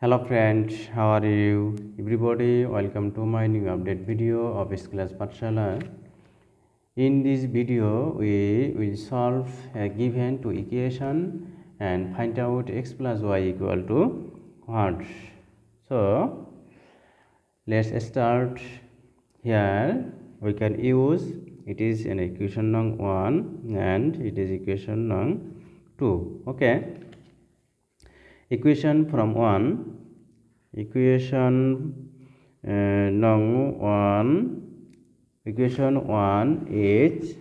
Hello friends, how are you? Everybody, welcome to my new update video of Class Patshala. In this video, we will solve a given two equation and find out x plus y equal to what. So, let's start. Here we can use it is an equation number 1 and it is equation number 2. Okay. Equation from 1. Equation number 1. Equation 1 is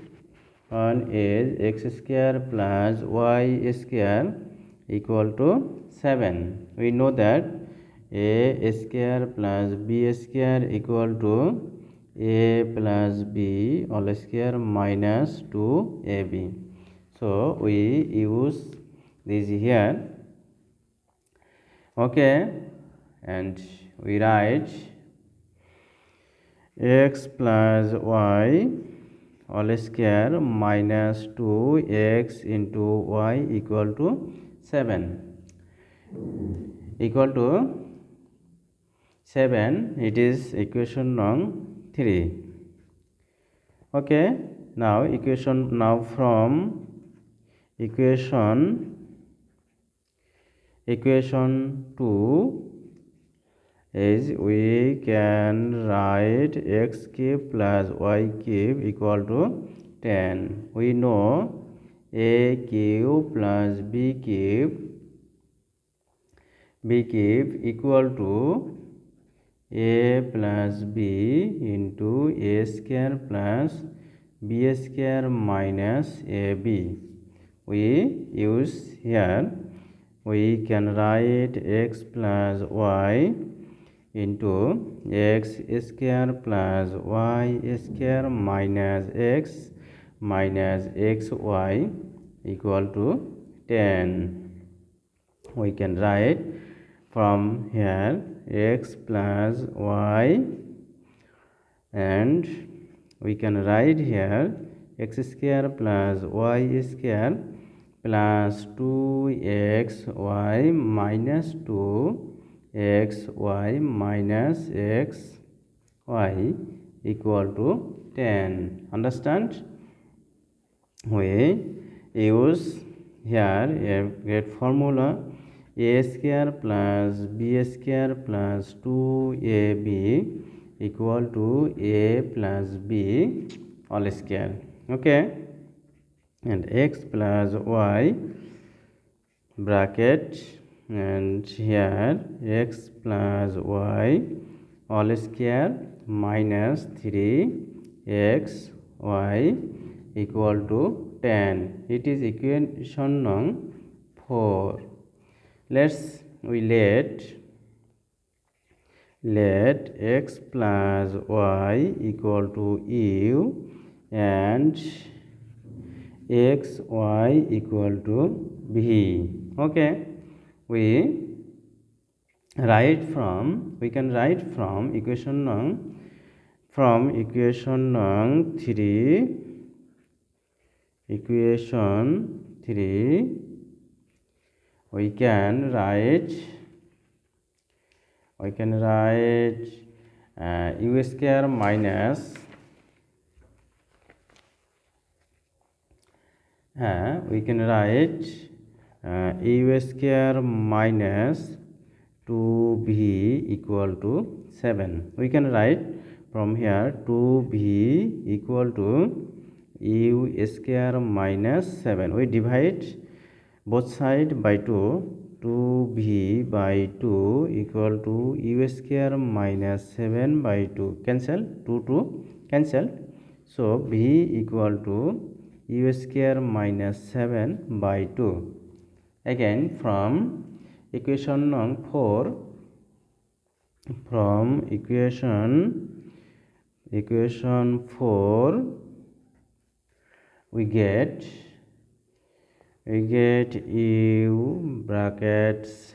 x square plus y square equal to 7. We know that a square plus b square equal to a plus b all square minus 2ab. So we use this here. Okay, and we write x plus y all square minus 2x into y equal to 7 equal to 7. It is equation number 3. Okay, now from equation 2 is we can write x cube plus y cube equal to 10. We know a cube plus b cube equal to a plus b into a square plus b square minus ab. We use here, we can write x plus y into x square plus y square minus x minus xy equal to 10. We can write from here x plus y, and we can write here x square plus y square plus 2xy minus 2xy minus xy equal to 10. Understand? We use here a great formula, a square plus b square plus 2ab equal to a plus b all square. Okay, and x plus y bracket, and here x plus y all square minus 3xy equal to 10. It is equation number 4. Let x plus y equal to u and xy equal to v. Okay, we can write from equation number 3. Equation 3, we can write u square minus u square minus 2v equal to 7. We can write from here 2v equal to u square minus 7. We divide both sides by 2. 2v by 2 equal to u square minus 7 by 2. Cancel, 2 cancel. So v equal to u square minus 7 by 2. Again from equation number 4, from equation 4 we get u brackets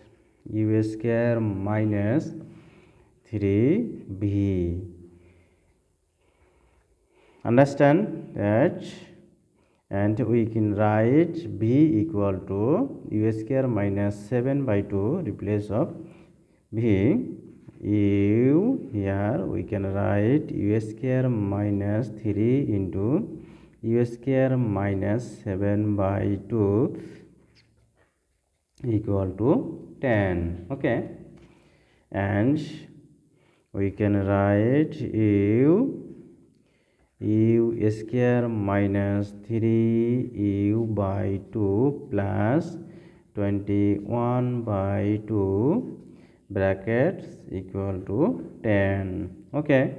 u square minus 3v. Understand that? And we can write b equal to u square minus 7 by 2, replace of v u, here we can write u square minus 3 into u square minus 7 by 2 equal to 10. Okay, and we can write u square minus 3u by 2 plus 21 by 2 brackets equal to 10. Okay,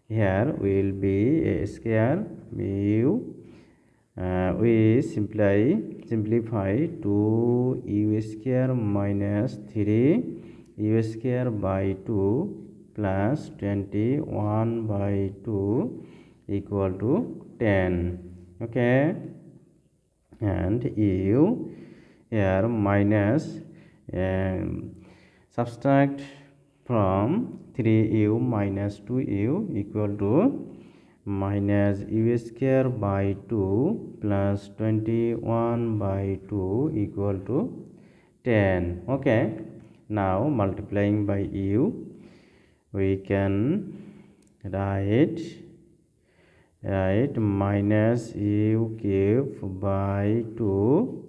here will be a square u. We simplify 2u square minus 3u square by 2 plus 21 by 2 equal to 10. Okay, and u here minus, subtract from 3u minus 2u equal to minus u square by 2 plus 21 by 2 equal to 10. Okay, now multiplying by u, we can write minus u cube by 2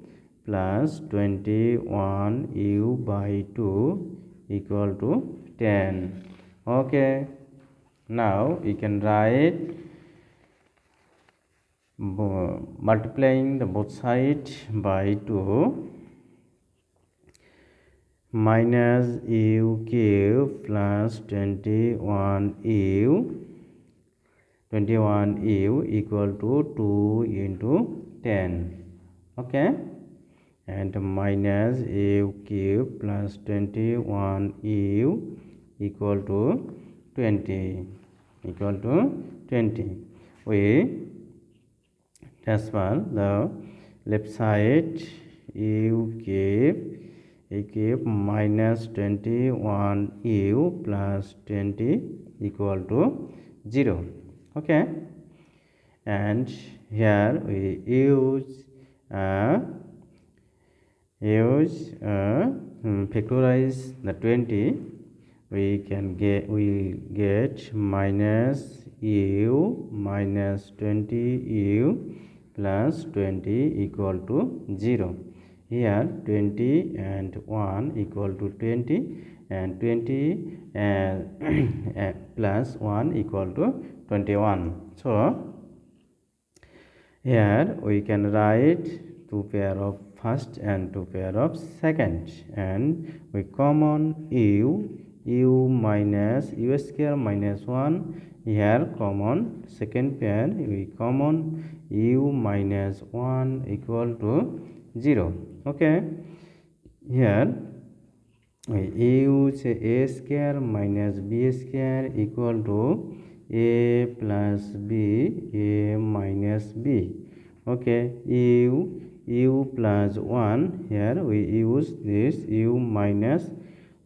plus 21 u by 2 equal to 10. Okay, now we can write multiplying the both sides by 2, minus u cube plus 21u equal to 2 into 10. Okay, and minus u cube plus 21u equal to 20. We transfer the left side u cube minus 21u plus 20 equal to 0. Okay, and here we use factorize the 20. We get minus u minus 20u plus 20 equal to 0. Here 20 and 1 equal to 20, and 20 plus 1 equal to 21. So here we can write two pair of first and two pair of second, and we common u minus u square minus 1. Here common second pair, we common u minus 1 equal to 0. Okay, here we use a square minus b square equal to a plus b, a minus b. Okay, u plus 1, here we use this u minus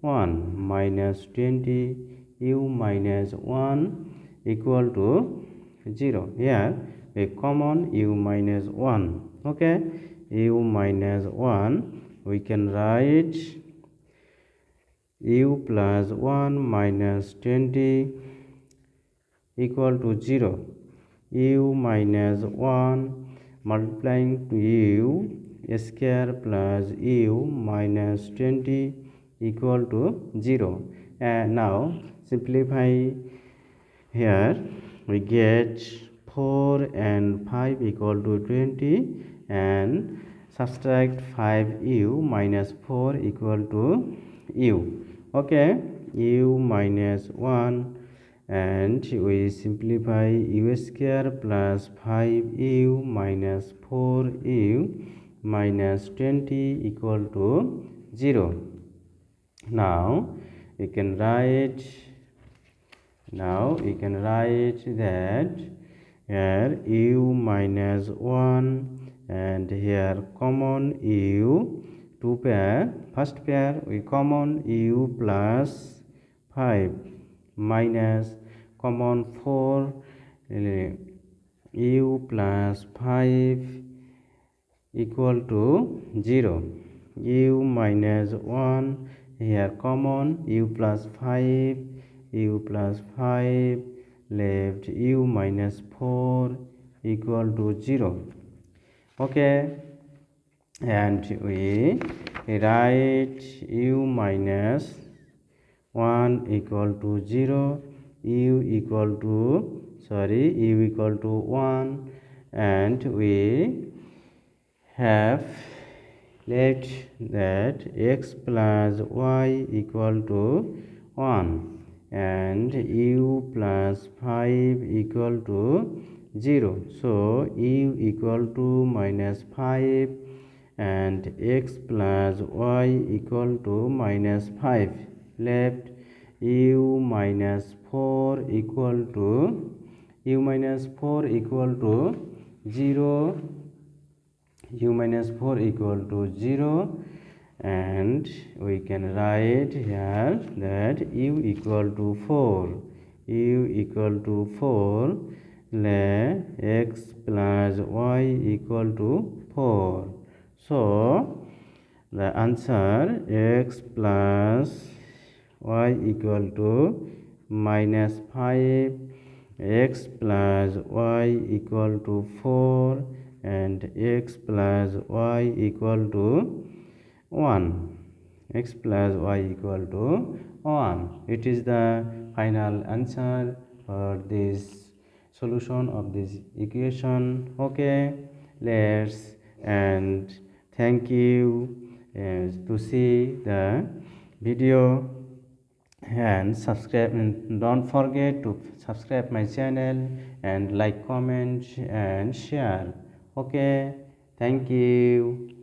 1 minus 20 u minus 1 equal to 0. Here we common u minus 1. Okay, u minus 1, we can write u plus 1 minus 20 equal to 0. u minus 1 multiplying to u square plus u minus 20 equal to 0. And now simplify, here we get 4 and 5 equal to 20, and subtract 5u minus 4 equal to u. Okay, u minus 1, and we simplify u square plus 5u minus 4u minus 20 equal to 0. Now we can write that here u minus 1, and here common u, two pair, first pair we common u plus 5 minus common 4 u plus 5 equal to 0. u minus 1, here common, u plus 5, u plus 5 left u minus 4 equal to 0. Okay, and we write u minus 1 equal to 0, u equal to u equal to 1, and we have let that x plus y equal to 1 and u plus 5 equal to 0. So u equal to minus 5 and x plus y equal to minus 5 left u minus 4 equal to 0, u minus 4 equal to 0, and we can write here that u equal to 4, let x plus y equal to 4. So the answer x plus y equal to minus 5, x plus y equal to 4, and x plus y equal to 1. X plus y equal to 1. It is the final answer for this solution of this equation. Okay, let's and thank you to see the video and subscribe, and don't forget to subscribe my channel and like, comment and share. Okay, thank you.